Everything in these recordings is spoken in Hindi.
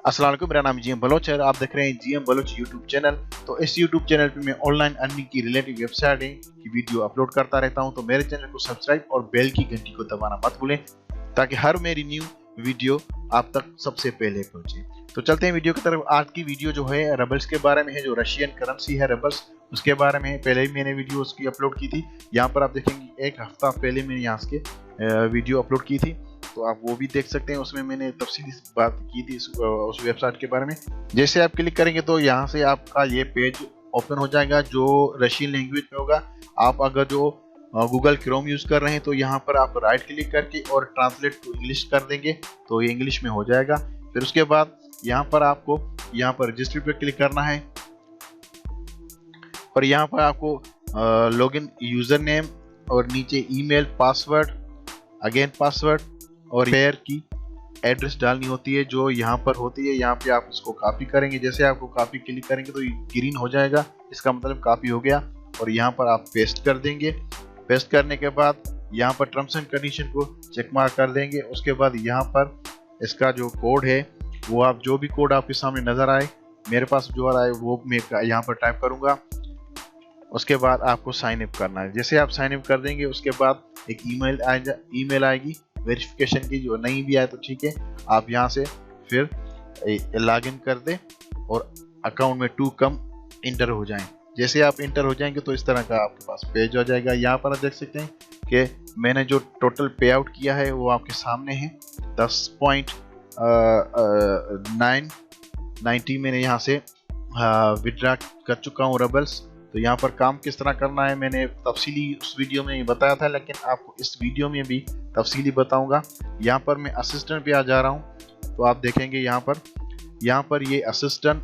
अस्सलाम वालेकुम, मेरा नाम जीएम बलोच है। आप देख रहे हैं जीएम बलोच यूट्यूब चैनल। तो इस यूट्यूब चैनल पे मैं ऑनलाइन अर्निंग की रिलेटिव वेबसाइटें की वीडियो अपलोड करता रहता हूं। तो मेरे चैनल को सब्सक्राइब और बेल की घंटी को दबाना मत भूलें ताकि हर मेरी न्यू वीडियो आप तक सबसे पहले पहुंचे। तो चलते हैं वीडियो की तरफ। आज की वीडियो जो है रबल्स के बारे में है, जो रशियन करेंसी है रबल्स, उसके बारे में है। पहले ही मैंने वीडियो उसकी अपलोड की थी। यहाँ पर आप देखेंगे एक हफ्ता पहले मैंने यहाँ के वीडियो अपलोड की थी, तो आप वो भी देख सकते हैं। उसमें मैंने तफसीली बात की थी उस वेबसाइट के बारे में। जैसे आप क्लिक करेंगे तो यहाँ से आपका ये पेज ओपन हो जाएगा जो रशियन लैंग्वेज में होगा। आप अगर जो गूगल क्रोम यूज कर रहे हैं तो यहाँ पर आप राइट क्लिक करके और ट्रांसलेट टू इंग्लिश कर देंगे तो ये इंग्लिश में हो जाएगा। फिर उसके बाद यहाँ पर आपको यहाँ पर रजिस्टर पे क्लिक करना है और यहाँ पर आपको लॉगिन यूजर नेम और नीचे ईमेल, पासवर्ड, अगेन पासवर्ड और पेयर की एड्रेस डालनी होती है जो यहाँ पर होती है। यहाँ पे आप इसको कॉपी करेंगे। जैसे आपको कॉपी क्लिक करेंगे तो ग्रीन हो जाएगा, इसका मतलब कॉपी हो गया। और यहाँ पर आप पेस्ट कर देंगे। पेस्ट करने के बाद यहाँ पर टर्म्स एंड कंडीशन को चेक मार्क कर देंगे। उसके बाद यहाँ पर इसका जो कोड है वो आप जो भी कोड आपके सामने नजर आए, मेरे पास जो आ रहा है वो मैं यहाँ पर टाइप करूँगा। उसके बाद आपको साइन अप करना है। जैसे आप साइन अप कर देंगे उसके बाद एक ईमेल आएगी वेरिफिकेशन की। जो नहीं भी आए तो ठीक है, आप यहाँ से फिर लॉगिन कर दें और अकाउंट में टू कम इंटर हो जाएं। जैसे आप इंटर हो जाएंगे तो इस तरह का आपके पास पेज हो जाएगा। यहाँ पर आप देख सकते हैं कि मैंने जो टोटल पे आउट किया है वो आपके सामने है। 10.990 मैंने यहाँ से विड्रा कर चुका हूँ रबल्स। तो यहाँ पर काम किस तरह करना है मैंने तफसीली उस वीडियो में बताया था, लेकिन आपको इस वीडियो में भी तफसीली बताऊंगा। यहाँ पर मैं असिस्टेंट पे आ जा रहा हूँ तो आप देखेंगे यहाँ पर ये असिस्टेंट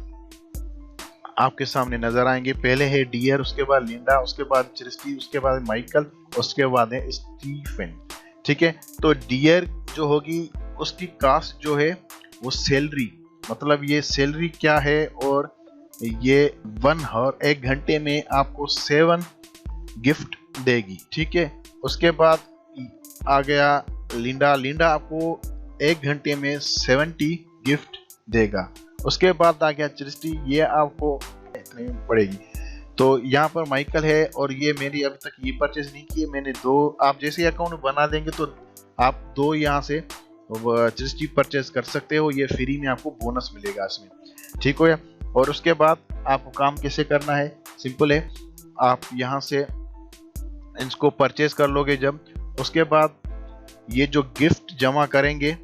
आपके सामने नजर आएंगे। पहले है डियर, उसके बाद लिंडा, उसके बाद क्रिस्टी, उसके बाद माइकल, उसके बाद है स्टीफन। ठीक है, तो डियर जो होगी उसकी कास्ट जो है वो सैलरी, मतलब ये सैलरी क्या है, और ये 1 आवर 1 घंटे में आपको 7 गिफ्ट देगी। ठीक है, उसके बाद आ गया लिंडा आपको 1 घंटे में 70 गिफ्ट देगा। उसके बाद आ गया क्रिस्टी, ये आपको इतनी पड़ेगी। तो यहाँ पर माइकल है और ये मेरी अभी तक ये परचेज नहीं की है मैंने। 2 आप जैसे अकाउंट बना देंगे तो आप 2 यहाँ से क्रिस्टी परचेज कर सकते हो। ये फ्री में आपको बोनस मिलेगा इसमें। ठीक हो गया। और उसके बाद आपको काम कैसे करना है, सिंपल है। आप यहाँ से इसको परचेज कर लोगे जब, उसके बाद ये जो गिफ्ट जमा करेंगे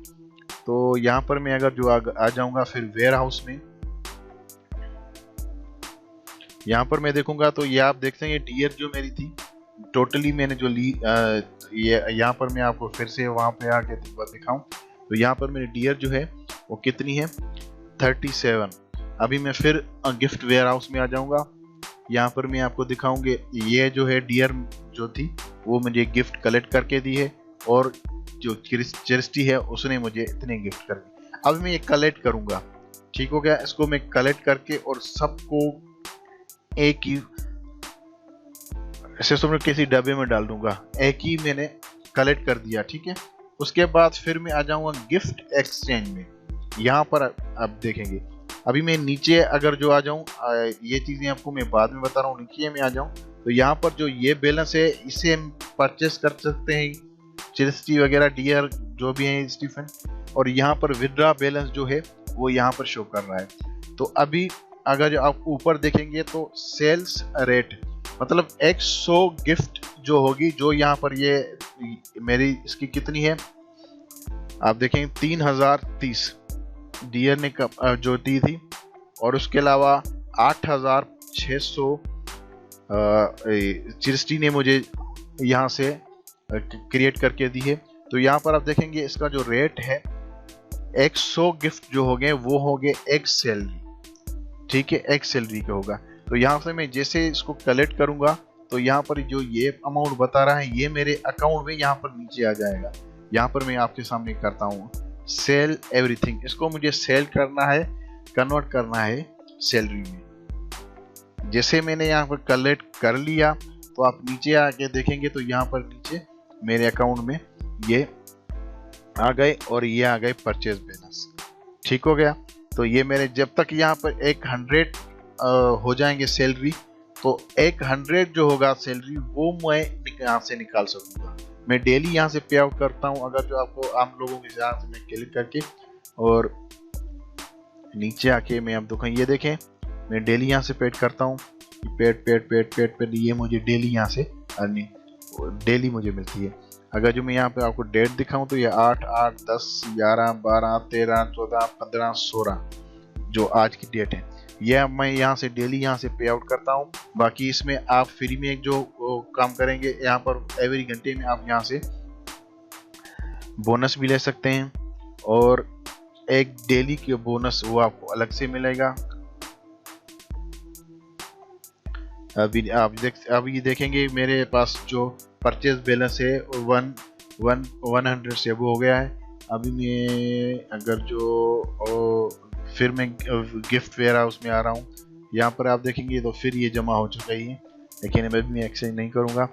तो यहाँ पर मैं अगर जो आ जाऊंगा फिर वेयर हाउस में, यहाँ पर मैं देखूंगा तो ये आप देख सकते डियर जो मेरी थी टोटली मैंने जो ली, ये यहाँ पर मैं आपको फिर से वहां पे आके दिखाऊं तो यहाँ पर मेरी डियर जो है वो कितनी है, 37। अभी मैं फिर गिफ्ट वेयर हाउस में आ जाऊंगा। यहाँ पर मैं आपको दिखाऊंगे ये जो है डियर जो थी वो मुझे गिफ्ट कलेक्ट करके दी है और जो क्रिस्टी है उसने मुझे इतने गिफ्ट कर दी। अब मैं ये कलेक्ट करूंगा। ठीक हो गया, इसको मैं कलेक्ट करके और सबको एक ही ऐसे समझो किसी डब्बे में डाल दूंगा। एक ही मैंने कलेक्ट कर दिया। ठीक है, उसके बाद फिर मैं आ जाऊंगा गिफ्ट एक्सचेंज में। यहाँ पर आप देखेंगे अभी मैं नीचे अगर जो आ जाऊं, ये चीजें आपको मैं बाद में बता रहा हूँ। नीचे में आ जाऊं तो यहाँ पर जो ये बैलेंस है इसे हम परचेस कर सकते हैं, क्रिस्टी वगैरह, डियर जो भी है, स्टीफन। और यहाँ पर विड्रा बैलेंस जो है वो यहाँ पर शो कर रहा है। तो अभी अगर आप ऊपर देखेंगे तो सेल्स रेट मतलब 100 गिफ्ट जो होगी, जो यहाँ पर ये मेरी इसकी कितनी है आप देखेंगे 3030 डियर ने जो दी थी, और उसके अलावा 8600 क्रिस्टी ने मुझे यहाँ से क्रिएट करके दी है। तो यहाँ पर आप देखेंगे इसका जो रेट है 100 गिफ्ट जो हो गए वो हो गए एक सैलरी। ठीक है, एक सैलरी का होगा। तो यहाँ से मैं जैसे इसको कलेक्ट करूंगा तो यहाँ पर जो ये अमाउंट बता रहा है ये मेरे अकाउंट में यहाँ पर नीचे आ जाएगा। यहाँ पर मैं आपके सामने करता हूँ सेल एवरीथिंग। इसको मुझे सेल करना है, कन्वर्ट करना है सैलरी में। जैसे मैंने यहाँ पर कलेक्ट कर लिया तो आप नीचे आके देखेंगे तो यहाँ पर नीचे मेरे अकाउंट में ये आ गए और ये आ गए परचेज बैलेंस। ठीक हो गया। तो ये मेरे जब तक यहाँ पर 100 हो जाएंगे सैलरी, तो 100 जो होगा सैलरी वो मैं यहाँ से निकाल सकूंगा। मैं डेली यहाँ से पे आउट करता हूँ। अगर जो आपको आम लोगों के यहाँ से मैं क्लिक करके और नीचे आके मैं अब देखो, ये देखें मैं डेली यहाँ से पेड करता हूँ, पेड ये मुझे डेली यहाँ से अर्निंग डेली मुझे मिलती है। अगर जो मैं यहाँ पे आपको डेट दिखाऊं तो ये 8, 8, 10, 11, 12, 13, 14, 15, 16 जो आज की डेट है, यह मैं यहाँ से डेली यहाँ से पे आउट करता हूँ। बाकी इसमें आप फ्री में जो काम करेंगे यहाँ पर एवरी घंटे में आप यहाँ से बोनस भी ले सकते हैं, और एक डेली के बोनस वो आपको अलग से मिलेगा। अभी देखेंगे मेरे पास जो परचेज बैलेंस है 100 से वो हो गया है। अभी मैं अगर जो फिर मैं गिफ्ट वेयर हाउस में आ रहा हूँ, यहाँ पर आप देखेंगे तो फिर ये जमा हो चुका ही है, लेकिन अभी मैं एक्सचेंज नहीं करूँगा।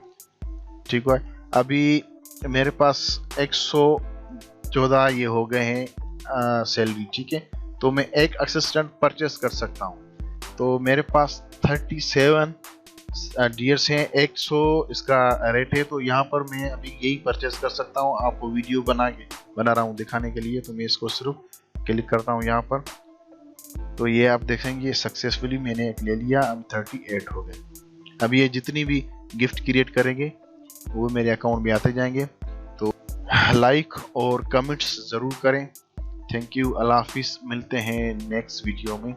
ठीक है, अभी मेरे पास 114 ये हो गए हैं सैलरी। ठीक है, तो मैं एक असिस्टेंट परचेस कर सकता हूँ। तो मेरे पास 37 डियर्स हैं, 100 इसका रेट है। तो यहाँ पर मैं अभी यही परचेस कर सकता हूँ। आपको वीडियो बना रहा हूँ दिखाने के लिए, तो मैं इसको सिर्फ क्लिक करता हूँ यहाँ पर, तो ये आप देखेंगे सक्सेसफुली मैंने एक ले लिया। अब 38 हो गए। अब ये जितनी भी गिफ्ट क्रिएट करेंगे वो मेरे अकाउंट में आते जाएंगे। तो लाइक और कमेंट्स ज़रूर करें। थैंक यू, अल्लाह हाफिज़, मिलते हैं नेक्स्ट वीडियो में।